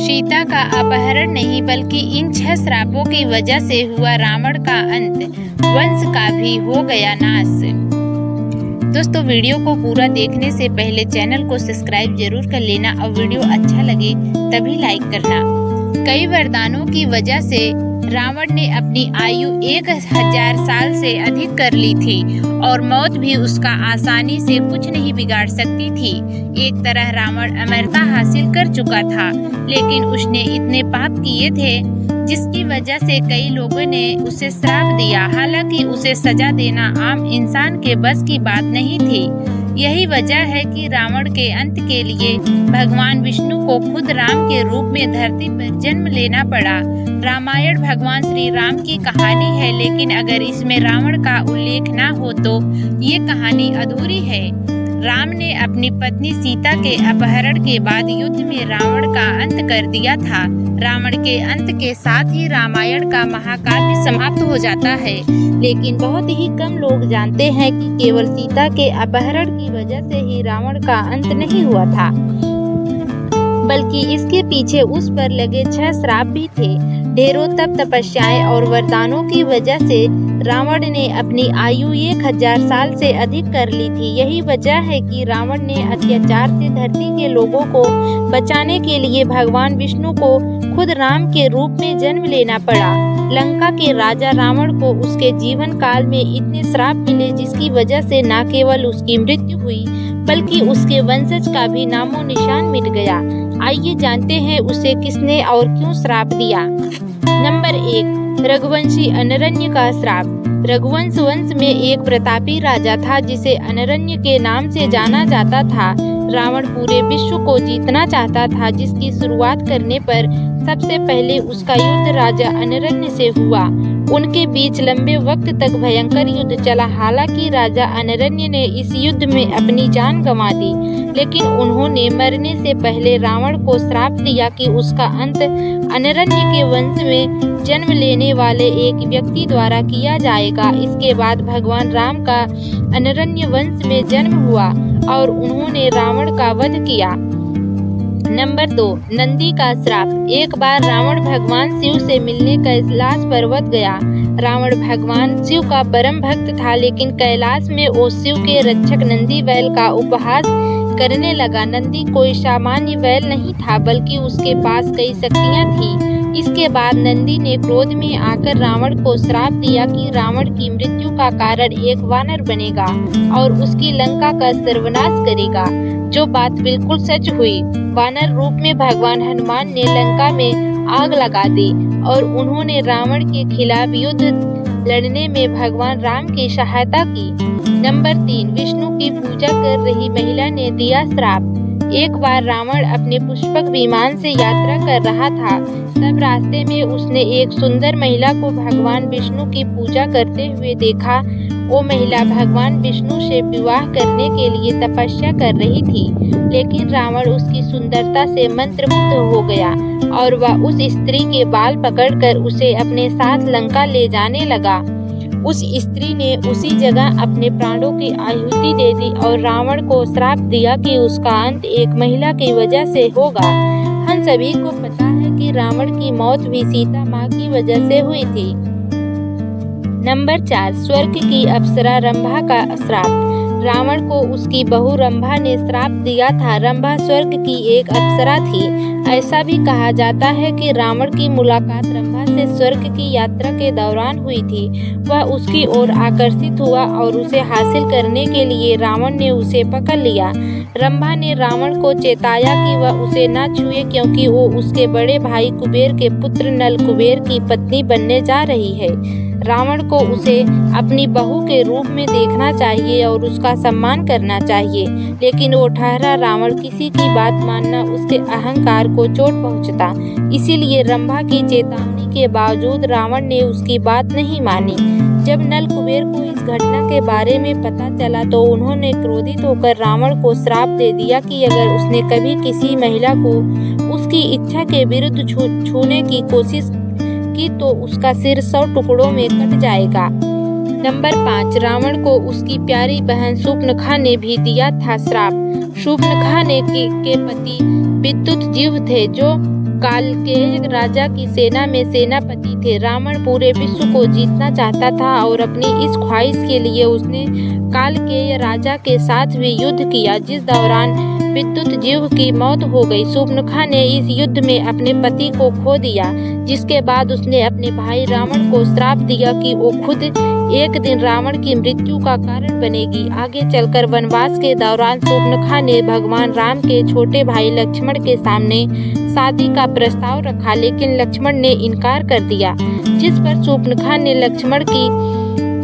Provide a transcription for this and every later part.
सीता का अपहरण नहीं बल्कि इन 6 श्रापों की वजह से हुआ रावण का अंत, वंश का भी हो गया नाश। दोस्तों, वीडियो को पूरा देखने से पहले चैनल को सब्सक्राइब जरूर कर लेना और वीडियो अच्छा लगे तभी लाइक करना। कई वरदानों की वजह से रावण ने अपनी आयु 1000 साल से अधिक कर ली थी और मौत भी उसका आसानी से कुछ नहीं बिगाड़ सकती थी। एक तरह रावण अमरता हासिल कर चुका था, लेकिन उसने इतने पाप किए थे जिसकी वजह से कई लोगों ने उसे श्राप दिया। हालांकि उसे सजा देना आम इंसान के बस की बात नहीं थी। यही वजह है कि रावण के अंत के लिए भगवान विष्णु को खुद राम के रूप में धरती पर जन्म लेना पड़ा। रामायण भगवान श्री राम की कहानी है, लेकिन अगर इसमें रावण का उल्लेख न हो तो ये कहानी अधूरी है। राम ने अपनी पत्नी सीता के अपहरण के बाद युद्ध में रावण का अंत कर दिया था। रावण के अंत के साथ ही रामायण का महाकाव्य समाप्त हो जाता है, लेकिन बहुत ही कम लोग जानते हैं कि केवल सीता के अपहरण की वजह से ही रावण का अंत नहीं हुआ था, बल्कि इसके पीछे उस पर लगे 6 श्राप भी थे। ढेरों तप, तपस्याएं और वरदानों की वजह से रावण ने अपनी आयु 1000 साल से अधिक कर ली थी। यही वजह है कि रावण ने अत्याचार से धरती के लोगों को बचाने के लिए भगवान विष्णु को खुद राम के रूप में जन्म लेना पड़ा। लंका के राजा रावण को उसके जीवन काल में इतने श्राप मिले जिसकी वजह से न केवल उसकी मृत्यु हुई बल्कि उसके वंशज का भी नामो निशान मिट गया। आइए जानते हैं उसे किसने और क्यों श्राप दिया। नंबर 1, रघुवंशी अनरण्य का श्राप। रघुवंश वंश में एक प्रतापी राजा था जिसे अनरण्य के नाम से जाना जाता था। रावण पूरे विश्व को जीतना चाहता था, जिसकी शुरुआत करने पर सबसे पहले उसका युद्ध राजा अनरण्य से हुआ। उनके बीच लंबे वक्त तक भयंकर युद्ध चला। हालांकि राजा अनरण्य ने इस युद्ध में अपनी जान गंवा दी, लेकिन उन्होंने मरने से पहले रावण को श्राप दिया कि उसका अंत अनरण्य के वंश में जन्म लेने वाले एक व्यक्ति द्वारा किया जाएगा। इसके बाद भगवान राम का अनरण्य वंश में जन्म हुआ और उन्होंने रावण का वध किया। नंबर 2, नंदी का श्राप। एक बार रावण भगवान शिव से मिलने कैलाश पर्वत गया। रावण भगवान शिव का परम भक्त था, लेकिन कैलाश में वो शिव के रक्षक नंदी बैल का उपहास करने लगा। नंदी कोई सामान्य बैल नहीं था, बल्कि उसके पास कई शक्तियां थी। इसके बाद नंदी ने क्रोध में आकर रावण को श्राप दिया कि रावण की मृत्यु का कारण एक वानर बनेगा और उसकी लंका का सर्वनाश करेगा, जो बात बिल्कुल सच हुई। वानर रूप में भगवान हनुमान ने लंका में आग लगा दी और उन्होंने रावण के खिलाफ युद्ध लड़ने में भगवान राम की सहायता की। नंबर 3, विष्णु की पूजा कर रही महिला ने दिया श्राप। एक बार रावण अपने पुष्पक विमान से यात्रा कर रहा था, तब रास्ते में उसने एक सुंदर महिला को भगवान विष्णु की पूजा करते हुए देखा। वो महिला भगवान विष्णु से विवाह करने के लिए तपस्या कर रही थी, लेकिन रावण उसकी सुंदरता से मंत्रमुग्ध हो गया और वह उस स्त्री के बाल पकड़कर उसे अपने साथ लंका ले जाने लगा। उस स्त्री ने उसी जगह अपने प्राणों की आहुति दे दी और रावण को श्राप दिया कि उसका अंत एक महिला की वजह से होगा। हम सभी को पता है कि रावण की मौत भी सीता माँ की वजह से हुई थी। नंबर 4, स्वर्ग की अप्सरा रंभा का श्राप। रावण को उसकी बहू रंभा ने श्राप दिया था। रंभा स्वर्ग की एक अप्सरा थी। ऐसा भी कहा जाता है कि रावण की मुलाकात रंभा से स्वर्ग की यात्रा के दौरान हुई थी। वह उसकी ओर आकर्षित हुआ और उसे हासिल करने के लिए रावण ने उसे पकड़ लिया। रंभा ने रावण को चेताया कि वह उसे न छुए, क्योंकि वो उसके बड़े भाई कुबेर के पुत्र नल कुबेर की पत्नी बनने जा रही है। रावण को उसे अपनी बहू के रूप में देखना चाहिए और उसका सम्मान करना चाहिए, लेकिन वो ठहरा रावण किसी की बात मानना उसके अहंकार को चोट पहुंचता। इसीलिए रंभा की चेतावनी के बावजूद रावण ने उसकी बात नहीं मानी। जब नल कुबेर को इस घटना के बारे में पता चला तो उन्होंने क्रोधित होकर रावण को श्राप दे दिया कि अगर उसने कभी किसी महिला को उसकी इच्छा के विरुद्ध छूने की कोशिश की तो उसका सिर 100 टुकड़ों में कट जाएगा। नंबर 5, रावण को उसकी प्यारी बहन शूर्पणखा ने भी दिया था श्राप। शूर्पणखा के पति विद्युत जीव थे, जो कालकेय राजा की सेना में सेनापति थे। रावण पूरे विश्व को जीतना चाहता था और अपनी इस ख्वाहिश के लिए उसने कालकेय राजा के साथ भी युद्ध किया, जिस दौरान विद्युत जीव की मौत हो गई। शूर्पणखा ने इस युद्ध में अपने पति को खो दिया, जिसके बाद उसने अपने भाई रावण को श्राप दिया कि वो खुद एक दिन रावण की मृत्यु का कारण बनेगी। आगे चलकर वनवास के दौरान शूर्पणखा ने भगवान राम के छोटे भाई लक्ष्मण के सामने शादी का प्रस्ताव रखा, लेकिन लक्ष्मण ने इनकार कर दिया, जिस पर शूर्पणखा ने लक्ष्मण की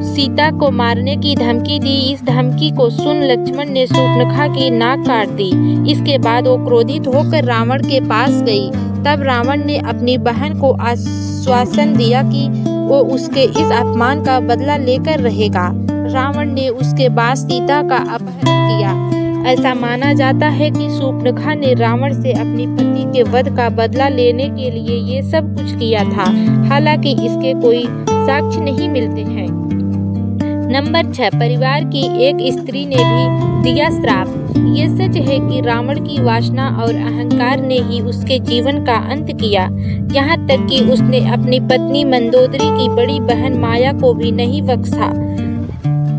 सीता को मारने की धमकी दी। इस धमकी को सुन लक्ष्मण ने शूर्पणखा की नाक काट दी। इसके बाद वो क्रोधित होकर रावण के पास गई। तब रावण ने अपनी बहन को आश्वासन दिया कि वो उसके इस अपमान का बदला लेकर रहेगा। रावण ने उसके बाद सीता का अपहरण किया। ऐसा माना जाता है कि शूर्पणखा ने रावण से अपनी पति के वध का बदला लेने के लिए ये सब कुछ किया था। हालांकि इसके कोई साक्ष्य नहीं मिलते हैं। नंबर 6, परिवार की एक स्त्री ने भी दिया श्राप। ये सच है कि रावण की वासना और अहंकार ने ही उसके जीवन का अंत किया। यहाँ तक कि उसने अपनी पत्नी मंदोदरी की बड़ी बहन माया को भी नहीं बख्शा।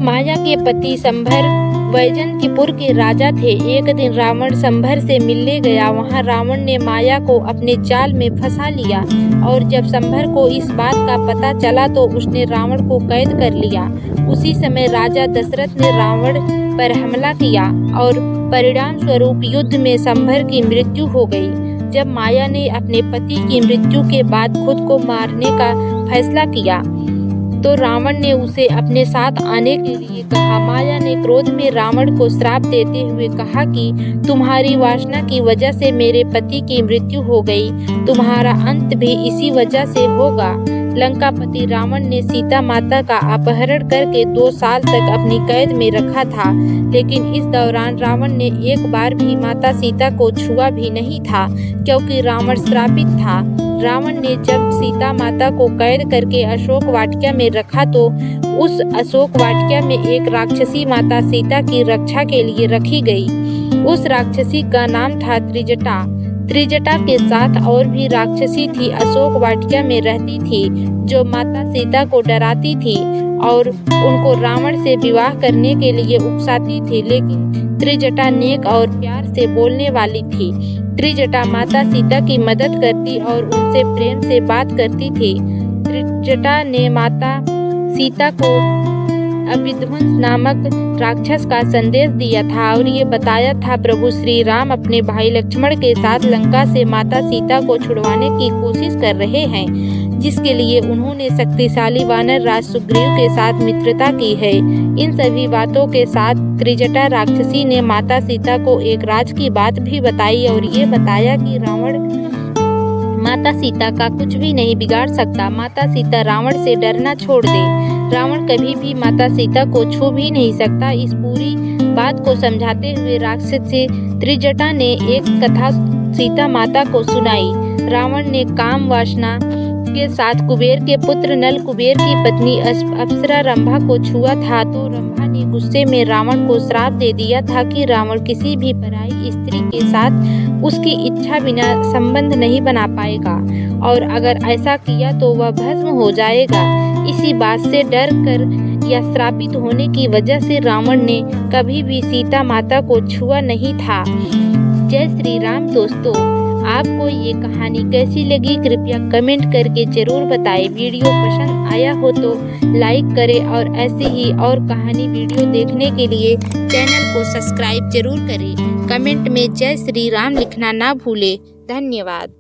माया के पति संभर वैजंतीपुर के राजा थे। एक दिन रावण संभर से मिलने गया। वहां रावण ने माया को अपने जाल में फंसा लिया और जब संभर को इस बात का पता चला तो उसने रावण को कैद कर लिया। उसी समय राजा दशरथ ने रावण पर हमला किया और परिणाम स्वरूप युद्ध में संभर की मृत्यु हो गई। जब माया ने अपने पति की मृत्यु के बाद खुद को मारने का फैसला किया तो रावण ने उसे अपने साथ आने के लिए कहा। माया ने क्रोध में रावण को श्राप देते हुए कहा कि तुम्हारी वासना की वजह से मेरे पति की मृत्यु हो गई, तुम्हारा अंत भी इसी वजह से होगा। लंकापति रावण ने सीता माता का अपहरण करके 2 साल तक अपनी कैद में रखा था, लेकिन इस दौरान रावण ने एक बार भी माता सीता को छुआ भी नहीं था, क्योंकि रावण श्रापित था। रावण ने जब सीता माता को कैद करके अशोक वाटिका में रखा तो उस अशोक वाटिका में एक राक्षसी माता सीता की रक्षा के लिए रखी गई। उस राक्षसी का नाम था त्रिजटा। त्रिजटा के साथ और भी राक्षसी थी अशोक वाटिका में रहती थी, जो माता सीता को डराती थी और उनको रावण से विवाह करने के लिए उकसाती थी, लेकिन त्रिजटा नेक और प्यार से बोलने वाली थी। त्रिजटा माता सीता की मदद करती और उनसे प्रेम से बात करती थी। त्रिजटा ने माता सीता को अविध्वंस नामक राक्षस का संदेश दिया था और ये बताया था प्रभु श्री राम अपने भाई लक्ष्मण के साथ लंका से माता सीता को छुड़वाने की कोशिश कर रहे हैं, जिसके लिए उन्होंने शक्तिशाली वानर राज सुग्रीव के साथ मित्रता की है। इन सभी बातों के साथ त्रिजटा राक्षसी ने माता सीता को एक राज की बात भी बताई और ये बताया कि रावण माता सीता का कुछ भी नहीं बिगाड़ सकता। माता सीता रावण से डरना छोड़ दे। रावण कभी भी माता सीता को छू भी नहीं सकता। इस पूरी बात को समझाते हुए राक्षसी त्रिजटा ने एक कथा सीता माता को सुनाई। रावण ने काम वासना के साथ कुबेर के पुत्र नल कुबेर की पत्नी अप्सरा रंभा को छुआ था तो रंभा ने गुस्से में रावण को श्राप दे दिया था कि रावण किसी भी पराई स्त्री के साथ उसकी इच्छा बिना संबंध नहीं बना पाएगा और अगर ऐसा किया तो वह भस्म हो जाएगा। इसी बात से डर कर या श्रापित होने की वजह से रावण ने कभी भी सीता माता को छुआ नहीं था। जय श्री राम। दोस्तों, आपको ये कहानी कैसी लगी कृपया कमेंट करके जरूर बताएं। वीडियो पसंद आया हो तो लाइक करें और ऐसे ही और कहानी वीडियो देखने के लिए चैनल को सब्सक्राइब जरूर करें। कमेंट में जय श्री राम लिखना ना भूलें। धन्यवाद।